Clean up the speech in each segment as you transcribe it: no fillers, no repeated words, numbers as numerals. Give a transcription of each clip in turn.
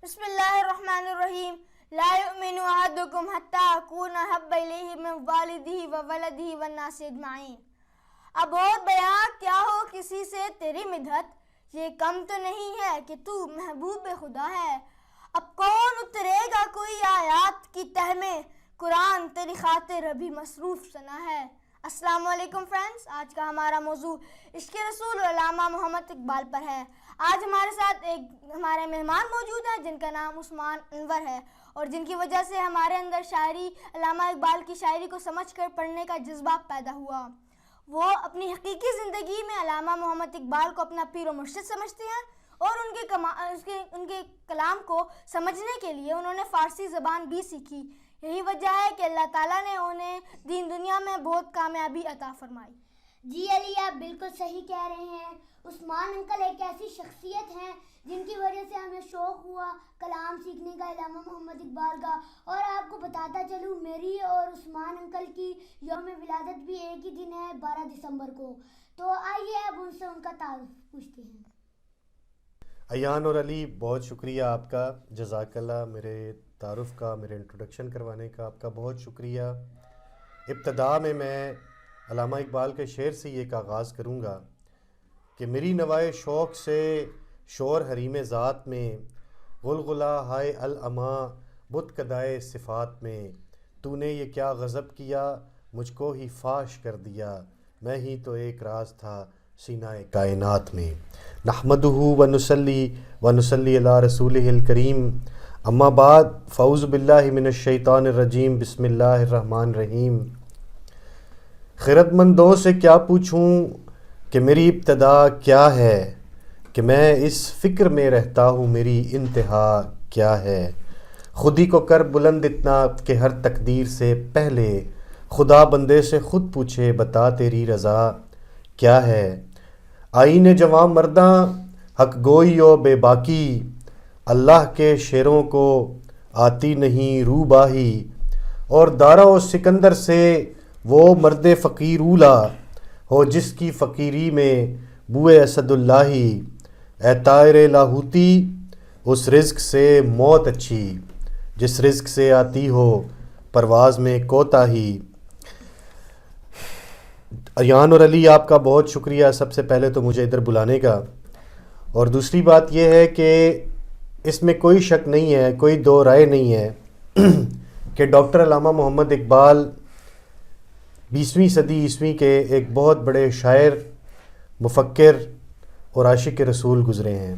بسم اللہ الرحمن الرحیم لا یؤمن احدکم حتی اکون احب الیہ من والدہ وولدہ والناس اجمعین۔ اب اور بیان کیا ہو کسی سے تیری مدحت، یہ کم تو نہیں ہے کہ تو محبوب خدا ہے۔ اب کون اترے گا کوئی آیات کی تہ میں، قرآن تیری خاطر ابھی مصروف سنا ہے۔ السلام علیکم فرینڈز، آج کا ہمارا موضوع عشق رسول علامہ محمد اقبال پر ہے۔ آج ہمارے ساتھ ایک ہمارے مہمان موجود ہیں جن کا نام عثمان انور ہے، اور جن کی وجہ سے ہمارے اندر شاعری علامہ اقبال کی شاعری کو سمجھ کر پڑھنے کا جذبہ پیدا ہوا۔ وہ اپنی حقیقی زندگی میں علامہ محمد اقبال کو اپنا پیر و مرشد سمجھتے ہیں، اور ان کے کلام کو سمجھنے کے لیے انہوں نے فارسی زبان بھی سیکھی۔ یہی وجہ ہے کہ اللہ تعالیٰ نے انہیں دین دنیا میں بہت کامیابی عطا فرمائی۔ جی علی، آپ بالکل صحیح کہہ رہے ہیں۔ عثمان انکل ایک ایسی شخصیت ہیں جن کی وجہ سے ہمیں شوق ہوا کلام سیکھنے کا علامہ محمد اقبال کا۔ اور آپ کو بتاتا چلوں، میری اور عثمان انکل کی یوم ولادت بھی ایک ہی دن ہے، 12 دسمبر کو۔ تو آئیے اب ان سے ان کا تعارف پوچھتے ہیں۔ ایان اور علی، بہت شکریہ آپ کا، جزاک اللہ، میرے تعارف کا، میرے انٹروڈکشن کروانے کا آپ کا بہت شکریہ۔ ابتدا میں علامہ اقبال کے شعر سے یہ ایک آغاز کروں گا کہ میری نوائے شوق سے شور حریم ذات میں، غلغلہ ہائے العما بت کدائے صفات میں، تو نے یہ کیا غضب کیا مجھ کو ہی فاش کر دیا، میں ہی تو ایک راز تھا سینہ کائنات میں۔ نحمدہ ونصلی علی رسولہ الکریم، اما بعد، فاعوذ باللہ من الشیطان الرجیم، بسم اللہ الرحمن الرحیم۔ خرد مندوں سے کیا پوچھوں کہ میری ابتدا کیا ہے، کہ میں اس فکر میں رہتا ہوں میری انتہا کیا ہے۔ خودی کو کر بلند اتنا کہ ہر تقدیر سے پہلے خدا بندے سے خود پوچھے بتا تیری رضا کیا ہے۔ آئین جواں مرداں حق گوئی و بے باکی، اللہ کے شیروں کو آتی نہیں رو باہی، اور دارا و سکندر سے وہ مرد فقیر اولا ہو جس کی فقیری میں بوئے اسد اللہی۔ اے طائر لاہوتی، اس رزق سے موت اچھی جس رزق سے آتی ہو پرواز میں کوتاہی۔ ایان اور علی، آپ کا بہت شکریہ سب سے پہلے تو مجھے ادھر بلانے کا، اور دوسری بات یہ ہے کہ اس میں کوئی شک نہیں ہے، کوئی دو رائے نہیں ہے کہ ڈاکٹر علامہ محمد اقبال 20ویں صدی عیسوی کے ایک بہت بڑے شاعر، مفکر اور عاشق رسول گزرے ہیں۔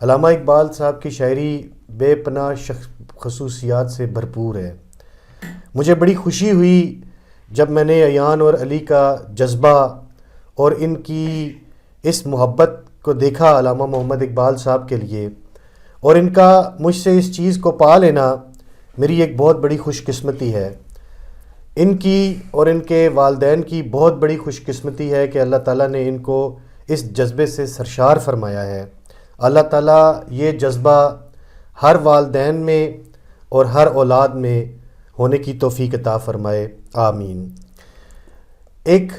علامہ اقبال صاحب کی شاعری بے پناہ خصوصیات سے بھرپور ہے۔ مجھے بڑی خوشی ہوئی جب میں نے ایان اور علی کا جذبہ اور ان کی اس محبت کو دیکھا علامہ محمد اقبال صاحب کے لیے، اور ان کا مجھ سے اس چیز کو پا لینا میری ایک بہت بڑی خوش قسمتی ہے۔ ان کی اور ان کے والدین کی بہت بڑی خوش قسمتی ہے کہ اللہ تعالیٰ نے ان کو اس جذبے سے سرشار فرمایا ہے۔ اللہ تعالیٰ یہ جذبہ ہر والدین میں اور ہر اولاد میں ہونے کی توفیق عطا فرمائے، آمین۔ ایک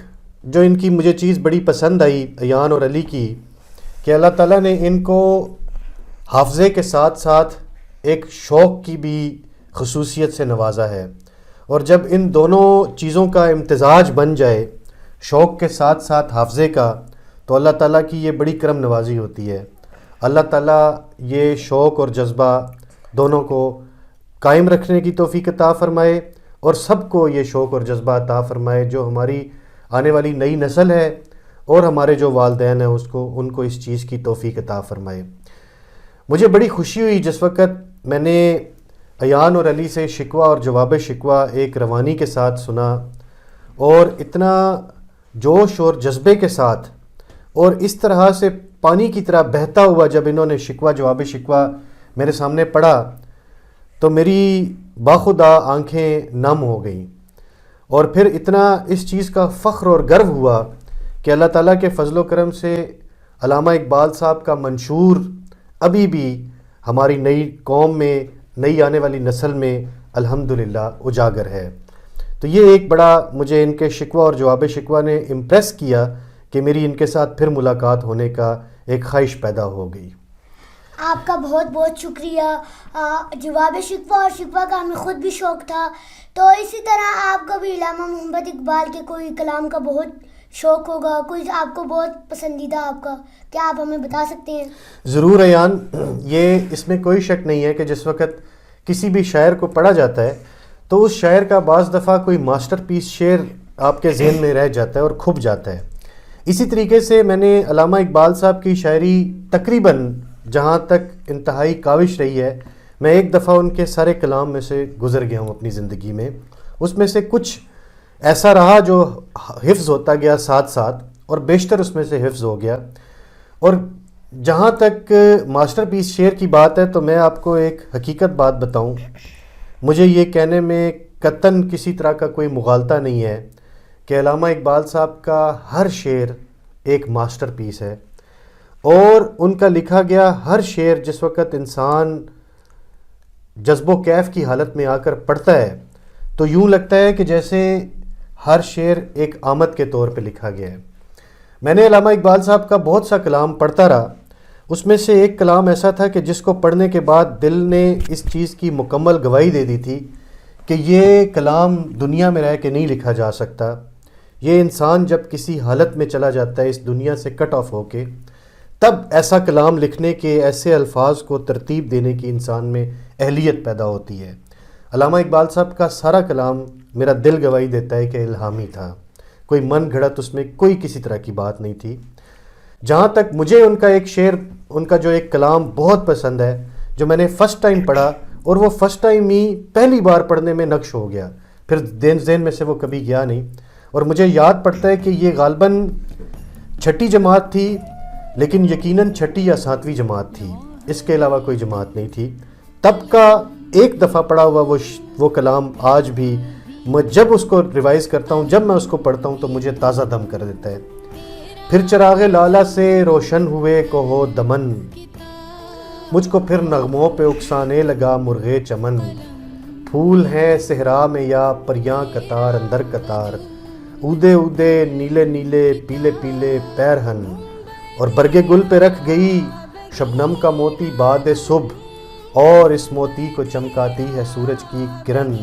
جو ان کی مجھے چیز بڑی پسند آئی ایان اور علی کی، کہ اللہ تعالیٰ نے ان کو حافظے کے ساتھ ساتھ ایک شوق کی بھی خصوصیت سے نوازا ہے، اور جب ان دونوں چیزوں کا امتزاج بن جائے، شوق کے ساتھ ساتھ حافظے کا، تو اللہ تعالیٰ کی یہ بڑی کرم نوازی ہوتی ہے۔ اللہ تعالیٰ یہ شوق اور جذبہ دونوں کو قائم رکھنے کی توفیق عطا فرمائے، اور سب کو یہ شوق اور جذبہ عطا فرمائے جو ہماری آنے والی نئی نسل ہے اور ہمارے جو والدین ہیں ان کو اس چیز کی توفیق عطا فرمائے۔ مجھے بڑی خوشی ہوئی جس وقت میں نے ایان اور علی سے شکوہ اور جواب شکوہ ایک روانی کے ساتھ سنا، اور اتنا جوش اور جذبے کے ساتھ اور اس طرح سے پانی کی طرح بہتا ہوا جب انہوں نے شکوہ جواب شکوہ میرے سامنے پڑھا، تو میری باخدا آنکھیں نم ہو گئیں، اور پھر اتنا اس چیز کا فخر اور گرو ہوا کہ اللہ تعالیٰ کے فضل و کرم سے علامہ اقبال صاحب کا منشور ابھی بھی ہماری نئی قوم میں، نئی آنے والی نسل میں الحمدللہ اجاگر ہے۔ تو یہ ایک بڑا مجھے ان کے شکوہ اور جواب شکوہ نے امپریس کیا کہ میری ان کے ساتھ پھر ملاقات ہونے کا ایک خواہش پیدا ہو گئی۔ آپ کا بہت بہت شکریہ. جواب شکوہ اور شکوہ کا ہمیں خود بھی شوق تھا, تو اسی طرح آپ کو بھی علامہ محمد اقبال کے کوئی کلام کا بہت شوق ہوگا, کوئی آپ کو بہت پسندیدہ آپ کا, کیا آپ ہمیں بتا سکتے ہیں؟ ضرور ایان, یہ اس میں کوئی شک نہیں ہے کہ جس وقت کسی بھی شاعر کو پڑھا جاتا ہے تو اس شاعر کا بعض دفعہ کوئی ماسٹر پیس شعر آپ کے ذہن میں رہ جاتا ہے اور کھپ جاتا ہے. اسی طریقے سے میں نے علامہ اقبال صاحب کی شاعری تقریباً جہاں تک انتہائی کاوش رہی ہے, میں ایک دفعہ ان کے سارے کلام میں سے گزر گیا ہوں اپنی زندگی میں. اس میں سے کچھ ایسا رہا جو حفظ ہوتا گیا ساتھ ساتھ, اور بیشتر اس میں سے حفظ ہو گیا. اور جہاں تک ماسٹر پیس شعر کی بات ہے تو میں آپ کو ایک حقیقت بات بتاؤں, مجھے یہ کہنے میں قطعاً کسی طرح کا کوئی مغالطہ نہیں ہے کہ علامہ اقبال صاحب کا ہر شعر ایک ماسٹر پیس ہے, اور ان کا لکھا گیا ہر شعر جس وقت انسان جذب و کیف کی حالت میں آ کر پڑھتا ہے تو یوں لگتا ہے کہ جیسے ہر شعر ایک آمد کے طور پہ لکھا گیا ہے. میں نے علامہ اقبال صاحب کا بہت سا کلام پڑھتا رہا, اس میں سے ایک کلام ایسا تھا کہ جس کو پڑھنے کے بعد دل نے اس چیز کی مکمل گواہی دے دی تھی کہ یہ کلام دنیا میں رہ کے نہیں لکھا جا سکتا. یہ انسان جب کسی حالت میں چلا جاتا ہے اس دنیا سے کٹ آف ہو کے, تب ایسا کلام لکھنے کے, ایسے الفاظ کو ترتیب دینے کی انسان میں اہلیت پیدا ہوتی ہے. علامہ اقبال صاحب کا سارا کلام میرا دل گواہی دیتا ہے کہ الہامی تھا, کوئی من گھڑت اس میں کوئی کسی طرح کی بات نہیں تھی. جہاں تک مجھے ان کا ایک شعر, ان کا جو ایک کلام بہت پسند ہے, جو میں نے فرسٹ ٹائم پڑھا اور وہ فرسٹ ٹائم ہی پہلی بار پڑھنے میں نقش ہو گیا, پھر ذہن میں سے وہ کبھی گیا نہیں. اور مجھے یاد پڑتا ہے کہ یہ غالباً چھٹی جماعت تھی, لیکن یقیناً چھٹی یا ساتویں جماعت تھی, اس کے علاوہ کوئی جماعت نہیں تھی. تب کا ایک دفعہ پڑھا ہوا وہ کلام آج بھی میں جب اس کو ریوائز کرتا ہوں, جب میں اس کو پڑھتا ہوں تو مجھے تازہ دم کر دیتا ہے. پھر چراغ لالا سے روشن ہوئے کو ہو دمن, مجھ کو پھر نغموں پہ اکسانے لگا مرغے چمن. پھول ہیں صحرا میں یا پریاں قطار اندر قطار, اودے اودے نیلے نیلے پیلے پیلے پیرہن. اور برگے گل پہ رکھ گئی شبنم کا موتی باد صبح, اور اس موتی کو چمکاتی ہے سورج کی کرن.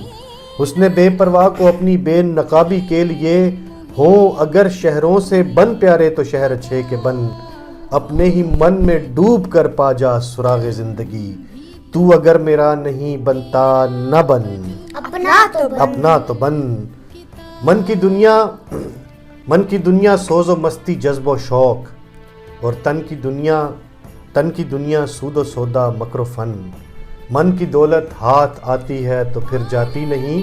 حسن بے پرواہ کو اپنی بے نقابی کے لیے ہوں اگر شہروں سے بن پیارے تو شہر اچھے کے بن. اپنے ہی من میں ڈوب کر پا جا سراغ زندگی, تو اگر میرا نہیں بنتا نہ بن, اپنا تو بن. من کی دنیا سوز و مستی جذب و شوق, اور تن کی دنیا سود و سودا مکر و فن. من کی دولت ہاتھ آتی ہے تو پھر جاتی نہیں,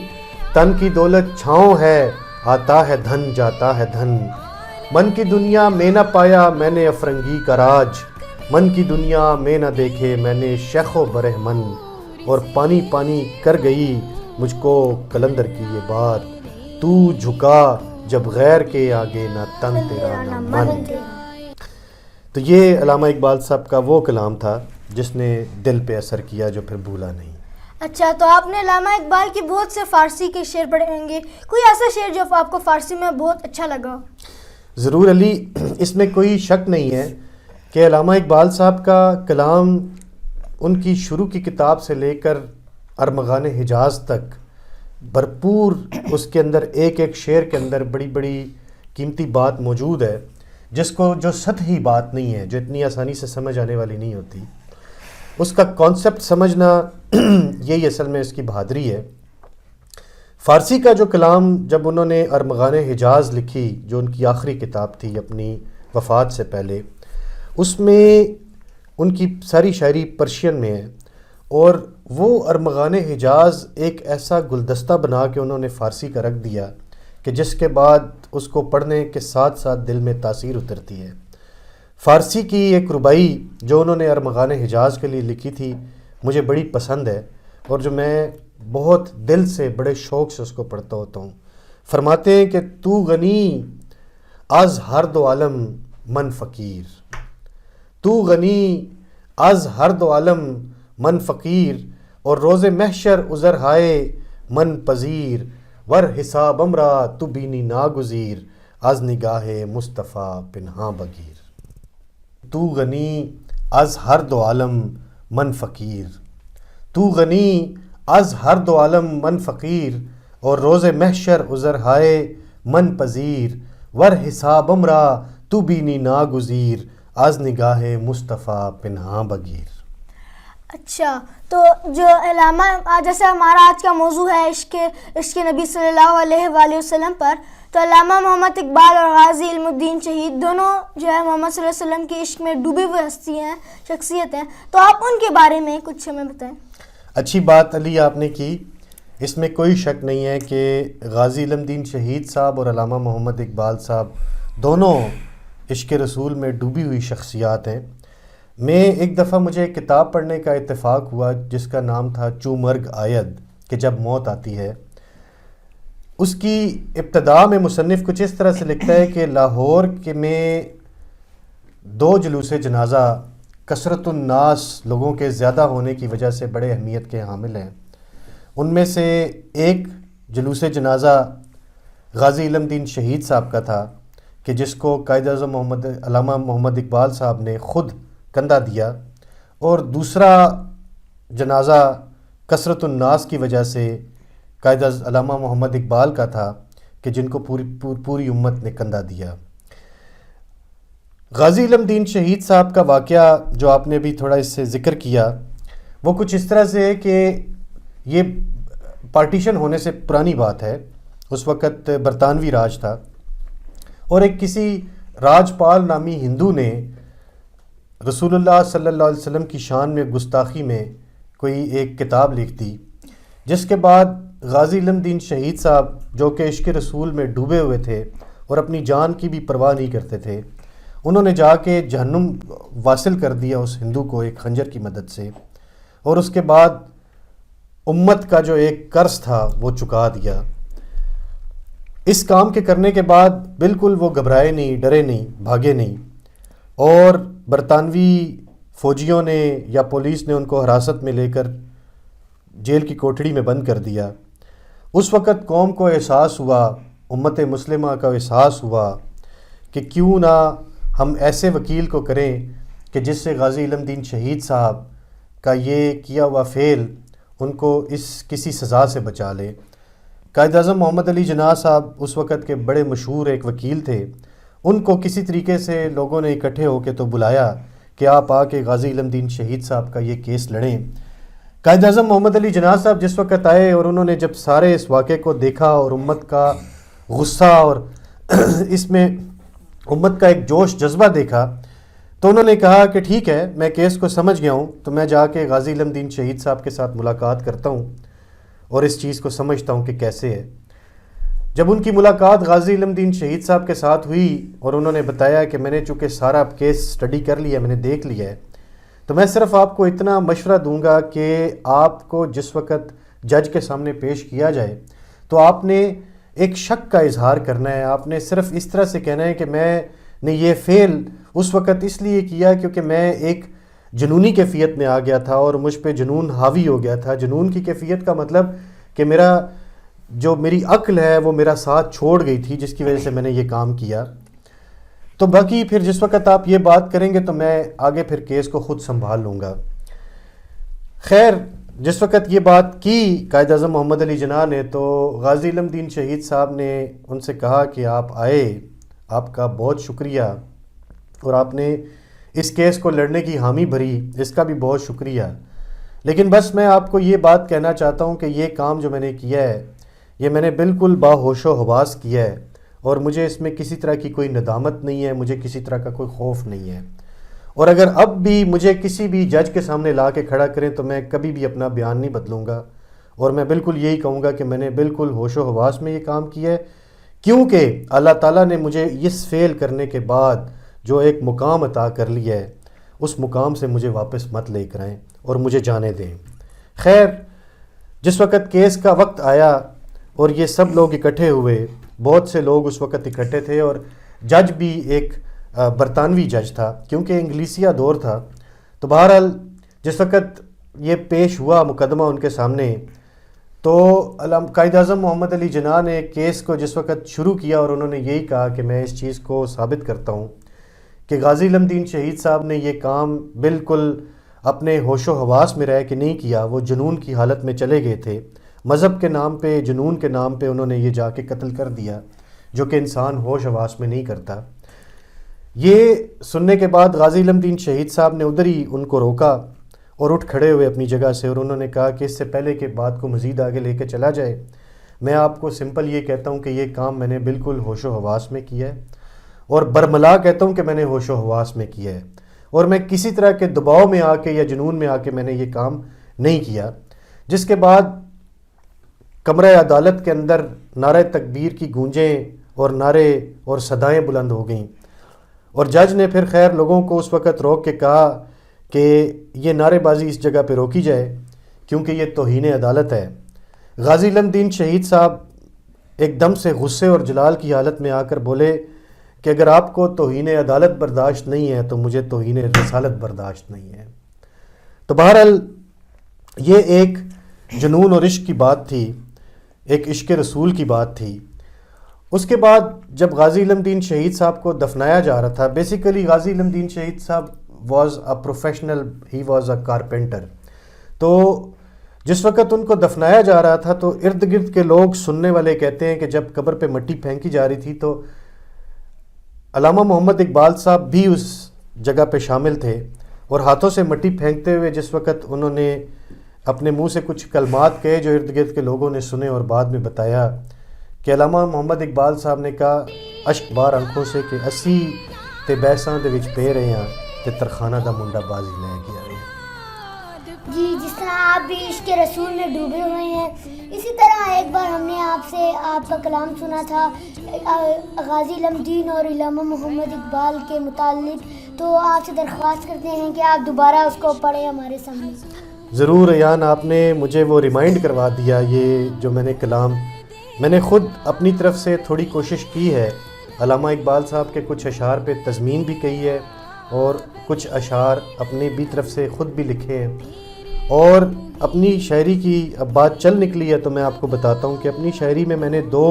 تن کی دولت چھاؤں ہے آتا ہے دھن جاتا ہے دھن. من کی دنیا میں نہ پایا میں نے افرنگی کا راج, من کی دنیا میں نہ دیکھے میں نے شیخ و برہمن. اور پانی پانی کر گئی مجھ کو کلندر کی یہ بات, تو جھکا جب غیر کے آگے نہ تن تیرا نہ من. تو یہ علامہ اقبال صاحب کا وہ کلام تھا جس نے دل پہ اثر کیا, جو پھر بھولا نہیں. اچھا, تو آپ نے علامہ اقبال کی بہت سے فارسی کے شعر پڑھے ہوں گے, کوئی ایسا شعر جو آپ کو فارسی میں بہت اچھا لگا؟ ضرور علی, اس میں کوئی شک نہیں ہے کہ علامہ اقبال صاحب کا کلام ان کی شروع کی کتاب سے لے کر ارمغان حجاز تک بھرپور, اس کے اندر ایک ایک شعر کے اندر بڑی بڑی قیمتی بات موجود ہے, جو سطحی بات نہیں ہے, جو اتنی آسانی سے سمجھ آنے والی نہیں ہوتی. اس کا کانسیپٹ سمجھنا یہی اصل میں اس کی بہادری ہے. فارسی کا جو کلام جب انہوں نے ارمغان حجاز لکھی, جو ان کی آخری کتاب تھی اپنی وفات سے پہلے, اس میں ان کی ساری شاعری پرشین میں ہے, اور وہ ارمغان حجاز ایک ایسا گلدستہ بنا کے انہوں نے فارسی کا رکھ دیا کہ جس کے بعد اس کو پڑھنے کے ساتھ ساتھ دل میں تاثیر اترتی ہے. فارسی کی ایک ربائی جو انہوں نے ارمغان حجاز کے لیے لکھی تھی مجھے بڑی پسند ہے, اور جو میں بہت دل سے بڑے شوق سے اس کو پڑھتا ہوتا ہوں. فرماتے ہیں کہ تو غنی از ہر دو عالم من فقیر, تو غنی از ہر دو عالم من فقیر, اور روز محشر عذر ہائے من پذیر, ور حساب امرا تو بینی ناگزیر, از نگاہ مصطفیٰ پنہاں بگیر. تو غنی از ہر دو عالم من فقیر، تو غنی از ہر دو عالم من فقیر، اور روز محشر عذر ہائے من پذیر، ور حسابم را تو بینی ناگزیر، از نگاہ مصطفیٰ پنہاں بگیر۔ اچھا، تو جو علامہ جیسے ہمارا آج کا موضوع ہے عشق نبی صلی اللہ علیہ وآلہ وسلم پر، تو علامہ محمد اقبال اور غازی علم الدین شہید دونوں جو ہے محمد صلی اللہ علیہ وسلم کے عشق میں ڈوبی ہوئی ہستی ہیں، شخصیت ہیں، تو آپ ان کے بارے میں کچھ ہمیں بتائیں۔ اچھی بات علی آپ نے کی، اس میں کوئی شک نہیں ہے کہ غازی علم الدین شہید صاحب اور علامہ محمد اقبال صاحب دونوں عشق رسول میں ڈوبی ہوئی شخصیات ہیں۔ میں ایک دفعہ مجھے ایک کتاب پڑھنے کا اتفاق ہوا جس کا نام تھا چو مرگ آید، کہ جب موت آتی ہے۔ اس کی ابتدا میں مصنف کچھ اس طرح سے لکھتا ہے کہ لاہور کے میں 2 جلوس جنازہ کثرت الناس، لوگوں کے زیادہ ہونے کی وجہ سے بڑے اہمیت کے حامل ہیں۔ ان میں سے ایک جلوس جنازہ غازی علم الدین شہید صاحب کا تھا کہ جس کو قائد اعظم علامہ محمد اقبال صاحب نے خود کندھا دیا، اور دوسرا جنازہ کثرت الناس کی وجہ سے قائد علامہ محمد اقبال کا تھا کہ جن کو پوری امت نے کندھا دیا۔ غازی علم الدین شہید صاحب کا واقعہ جو آپ نے بھی تھوڑا اس سے ذکر کیا، وہ کچھ اس طرح سے ہے کہ یہ پارٹیشن ہونے سے پرانی بات ہے، اس وقت برطانوی راج تھا، اور ایک کسی راجپال نامی ہندو نے رسول اللہ صلی اللہ علیہ وسلم کی شان میں گستاخی میں کوئی ایک کتاب لکھ دی، جس کے بعد غازی علم الدین شہید صاحب جو کہ عشق رسول میں ڈوبے ہوئے تھے اور اپنی جان کی بھی پرواہ نہیں کرتے تھے، انہوں نے جا کے جہنم واصل کر دیا اس ہندو کو ایک خنجر کی مدد سے، اور اس کے بعد امت کا جو ایک قرض تھا وہ چکا دیا۔ اس کام کے کرنے کے بعد بالکل وہ گھبرائے نہیں، ڈرے نہیں، بھاگے نہیں، اور برطانوی فوجیوں نے یا پولیس نے ان کو حراست میں لے کر جیل کی کوٹڑی میں بند کر دیا۔ اس وقت قوم کو احساس ہوا، امت مسلمہ کا احساس ہوا کہ کیوں نہ ہم ایسے وکیل کو کریں کہ جس سے غازی علم الدین شہید صاحب کا یہ کیا ہوا فعل ان کو اس کسی سزا سے بچا لے۔ قائد اعظم محمد علی جناح صاحب اس وقت کے بڑے مشہور ایک وکیل تھے، ان کو کسی طریقے سے لوگوں نے اکٹھے ہو کے تو بلایا کہ آپ آ کے غازی علم الدین شہید صاحب کا یہ کیس لڑیں۔ قائد اعظم محمد علی جناح صاحب جس وقت آئے اور انہوں نے جب سارے اس واقعے کو دیکھا اور امت کا غصہ اور اس میں امت کا ایک جوش جذبہ دیکھا، تو انہوں نے کہا کہ ٹھیک ہے، میں کیس کو سمجھ گیا ہوں، تو میں جا کے غازی علم الدین شہید صاحب کے ساتھ ملاقات کرتا ہوں اور اس چیز کو سمجھتا ہوں کہ کیسے ہے۔ جب ان کی ملاقات غازی علم الدین شہید صاحب کے ساتھ ہوئی اور انہوں نے بتایا کہ میں نے چونکہ سارا کیس سٹڈی کر لیا، میں نے دیکھ لیا ہے، تو میں صرف آپ کو اتنا مشورہ دوں گا کہ آپ کو جس وقت جج کے سامنے پیش کیا جائے تو آپ نے ایک شک کا اظہار کرنا ہے۔ آپ نے صرف اس طرح سے کہنا ہے کہ میں نے یہ فعل اس وقت اس لیے کیا کیونکہ میں ایک جنونی کیفیت میں آ گیا تھا اور مجھ پہ جنون حاوی ہو گیا تھا۔ جنون کی کیفیت کا مطلب کہ میری عقل ہے وہ میرا ساتھ چھوڑ گئی تھی، جس کی وجہ سے میں نے یہ کام کیا۔ تو باقی پھر جس وقت آپ یہ بات کریں گے تو میں آگے پھر کیس کو خود سنبھال لوں گا۔ خیر، جس وقت یہ بات کی قائد اعظم محمد علی جناح نے، تو غازی علم الدین شہید صاحب نے ان سے کہا کہ آپ آئے، آپ کا بہت شکریہ، اور آپ نے اس کیس کو لڑنے کی حامی بھری، اس کا بھی بہت شکریہ، لیکن بس میں آپ کو یہ بات کہنا چاہتا ہوں کہ یہ کام جو میں نے کیا ہے یہ میں نے بالکل باہوش و حواس کیا ہے، اور مجھے اس میں کسی طرح کی کوئی ندامت نہیں ہے، مجھے کسی طرح کا کوئی خوف نہیں ہے، اور اگر اب بھی مجھے کسی بھی جج کے سامنے لا کے کھڑا کریں تو میں کبھی بھی اپنا بیان نہیں بدلوں گا، اور میں بالکل یہی کہوں گا کہ میں نے بالکل ہوش و حواس میں یہ کام کیا ہے، کیونکہ اللہ تعالیٰ نے مجھے اس فعل کرنے کے بعد جو ایک مقام عطا کر لیا ہے، اس مقام سے مجھے واپس مت لے کر آئیں اور مجھے جانے دیں۔ خیر، جس وقت کیس کا وقت آیا اور یہ سب لوگ اکٹھے ہوئے، بہت سے لوگ اس وقت اکٹھے تھے، اور جج بھی ایک برطانوی جج تھا کیونکہ انگلیسیہ دور تھا، تو بہرحال جس وقت یہ پیش ہوا مقدمہ ان کے سامنے، تو قائد اعظم محمد علی جناح نے کیس کو جس وقت شروع کیا اور انہوں نے یہی کہا کہ میں اس چیز کو ثابت کرتا ہوں کہ غازی علم الدین شہید صاحب نے یہ کام بالکل اپنے ہوش و حواس میں رہ کے نہیں کیا، وہ جنون کی حالت میں چلے گئے تھے، مذہب کے نام پہ، جنون کے نام پہ انہوں نے یہ جا کے قتل کر دیا، جو کہ انسان ہوش حواس میں نہیں کرتا۔ یہ سننے کے بعد غازی علم دین شہید صاحب نے ادھر ہی ان کو روکا اور اٹھ کھڑے ہوئے اپنی جگہ سے، اور انہوں نے کہا کہ اس سے پہلے کہ بات کو مزید آگے لے کے چلا جائے، میں آپ کو سمپل یہ کہتا ہوں کہ یہ کام میں نے بالکل ہوش و حواس میں کیا ہے، اور برملا کہتا ہوں کہ میں نے ہوش و حواس میں کیا ہے، اور میں کسی طرح کے دباؤ میں آ کے یا جنون میں آ کے میں نے یہ کام نہیں کیا۔ جس کے بعد کمرہ عدالت کے اندر نعرہ تکبیر کی گونجیں اور نعرے اور صدائیں بلند ہو گئیں، اور جج نے پھر خیر لوگوں کو اس وقت روک کے کہا کہ یہ نعرے بازی اس جگہ پہ روکی جائے کیونکہ یہ توہین عدالت ہے۔ غازی علم دین شہید صاحب ایک دم سے غصے اور جلال کی حالت میں آ کر بولے کہ اگر آپ کو توہین عدالت برداشت نہیں ہے تو مجھے توہین رسالت برداشت نہیں ہے۔ تو بہرحال یہ ایک جنون اور عشق کی بات تھی، ایک عشق رسول کی بات تھی۔ اس کے بعد جب غازی علم دین شہید صاحب کو دفنایا جا رہا تھا، بیسیکلی غازی علم دین شہید صاحب was a professional, he was a carpenter. تو جس وقت ان کو دفنایا جا رہا تھا تو ارد گرد کے لوگ سننے والے کہتے ہیں کہ جب قبر پہ مٹی پھینکی جا رہی تھی تو علامہ محمد اقبال صاحب بھی اس جگہ پہ شامل تھے، اور ہاتھوں سے مٹی پھینکتے ہوئے جس وقت انہوں نے اپنے منہ سے کچھ کلمات کہے جو ارد گرد کے لوگوں نے سنے، اور بعد میں بتایا کہ علامہ محمد اقبال صاحب نے کہا اشک بار آنکھوں سے کہ اسی تے بیساں دے وچ پے رہے ہیں تے ترخانہ دا منڈا بازی لے گیا ہے۔ جی، جس طرح آپ بھی عشق رسول میں ڈوبے ہوئے ہیں، اسی طرح ایک بار ہم نے آپ سے آپ کا کلام سنا تھا غازی علم دین اور علامہ محمد اقبال کے متعلق، تو آپ سے درخواست کرتے ہیں کہ آپ دوبارہ اس کو پڑھیں ہمارے سامنے۔ ضرور ایان، آپ نے مجھے وہ ریمائنڈ کروا دیا، یہ جو میں نے کلام میں نے خود اپنی طرف سے تھوڑی کوشش کی ہے، علامہ اقبال صاحب کے کچھ اشعار پہ تضمین بھی کہی ہے اور کچھ اشعار اپنی بھی طرف سے خود بھی لکھے ہیں، اور اپنی شاعری کی اب بات چل نکلی ہے تو میں آپ کو بتاتا ہوں کہ اپنی شاعری میں نے 2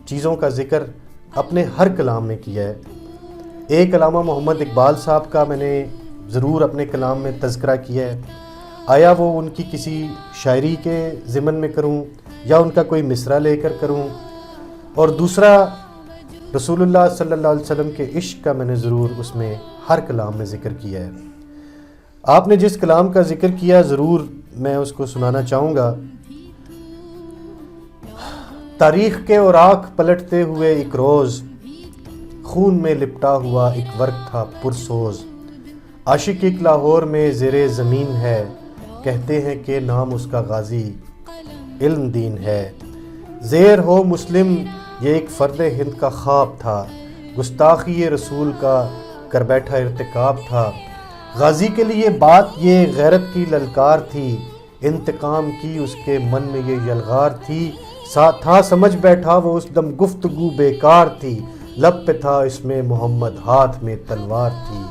چیزوں کا ذکر اپنے ہر کلام میں کیا ہے۔ ایک علامہ محمد اقبال صاحب کا میں نے ضرور اپنے کلام میں تذکرہ کیا ہے، آیا وہ ان کی کسی شاعری کے ضمن میں کروں یا ان کا کوئی مصرع لے کر کروں، اور دوسرا رسول اللہ صلی اللہ علیہ وسلم کے عشق کا میں نے ضرور اس میں ہر کلام میں ذکر کیا ہے۔ آپ نے جس کلام کا ذکر کیا ضرور میں اس کو سنانا چاہوں گا۔ تاریخ کے اوراق پلٹتے ہوئے ایک روز، خون میں لپٹا ہوا ایک ورق تھا پرسوز، عاشق ایک لاہور میں زیر زمین ہے، کہتے ہیں کہ نام اس کا غازی علم دین ہے، زیر ہو مسلم یہ ایک فرد ہند کا خواب تھا، گستاخی رسول کا کر بیٹھا ارتکاب تھا، غازی کے لیے بات یہ غیرت کی للکار تھی، انتقام کی اس کے من میں یہ یلغار تھی، تھا سمجھ بیٹھا وہ اس دم گفتگو بیکار تھی، لب پہ تھا اس میں محمد ہاتھ میں تلوار تھی،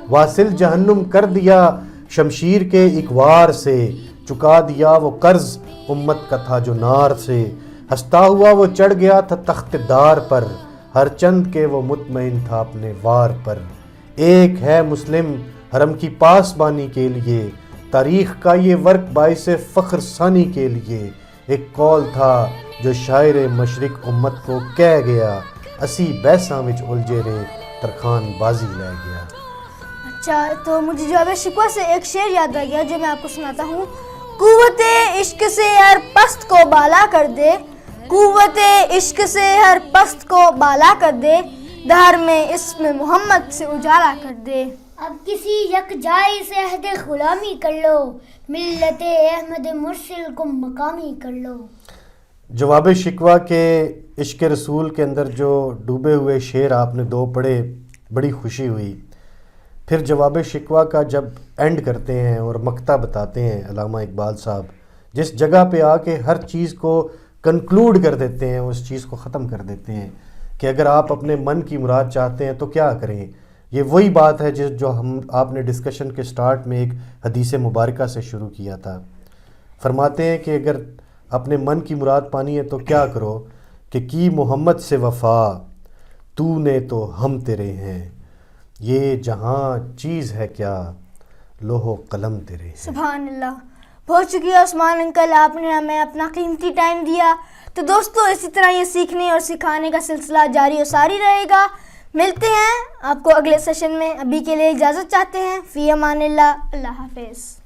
واصل جہنم کر دیا شمشیر کے ایک وار سے، چکا دیا وہ قرض امت کا تھا جو نار سے، ہنستا ہوا وہ چڑھ گیا تھا تخت دار پر، ہر چند کے وہ مطمئن تھا اپنے وار پر، ایک ہے مسلم حرم کی پاسبانی کے لیے، تاریخ کا یہ ورق باعث فخر ثانی کے لیے، ایک قول تھا جو شاعر مشرق امت کو کہہ گیا، اسی بیساں وچ الجے رے ترخان بازی لے گیا۔ اچھا، تو مجھے جواب شکوہ سے ایک شعر یاد آ گیا جو میں آپ کو سناتا ہوں۔ قوت عشق سے ہر پست کو بالا کر دے، قوت عشق سے ہر پست کو بالا کر دے، دہر میں اسم محمد سے اجالا کر دے۔ اب کسی یک جائی سے عہد غلامی کر لو، ملت احمد مرسل کو مقامی کر لو۔ جواب شکوہ کے عشق رسول کے اندر جو ڈوبے ہوئے شعر آپ نے 2 پڑھے، بڑی خوشی ہوئی۔ پھر جواب شکوہ کا جب اینڈ کرتے ہیں اور مقطع بتاتے ہیں علامہ اقبال صاحب، جس جگہ پہ آ کے ہر چیز کو کنکلوڈ کر دیتے ہیں، اس چیز کو ختم کر دیتے ہیں کہ اگر آپ اپنے من کی مراد چاہتے ہیں تو کیا کریں۔ یہ وہی بات ہے جو آپ نے ڈسکشن کے سٹارٹ میں ایک حدیث مبارکہ سے شروع کیا تھا۔ فرماتے ہیں کہ اگر اپنے من کی مراد پانی ہے تو کیا کرو کہ کی محمد سے وفا، تو نے تو ہم تیرے ہیں، یہ جہاں چیز ہے کیا، لوح و قلم تیرے ہیں۔ سبحان اللہ، بہت شکریہ عثمان انکل، آپ نے ہمیں اپنا قیمتی ٹائم دیا۔ تو دوستو اسی طرح یہ سیکھنے اور سکھانے کا سلسلہ جاری و ساری رہے گا۔ ملتے ہیں آپ کو اگلے سیشن میں، ابھی کے لیے اجازت چاہتے ہیں۔ فی امان اللہ، اللہ حافظ۔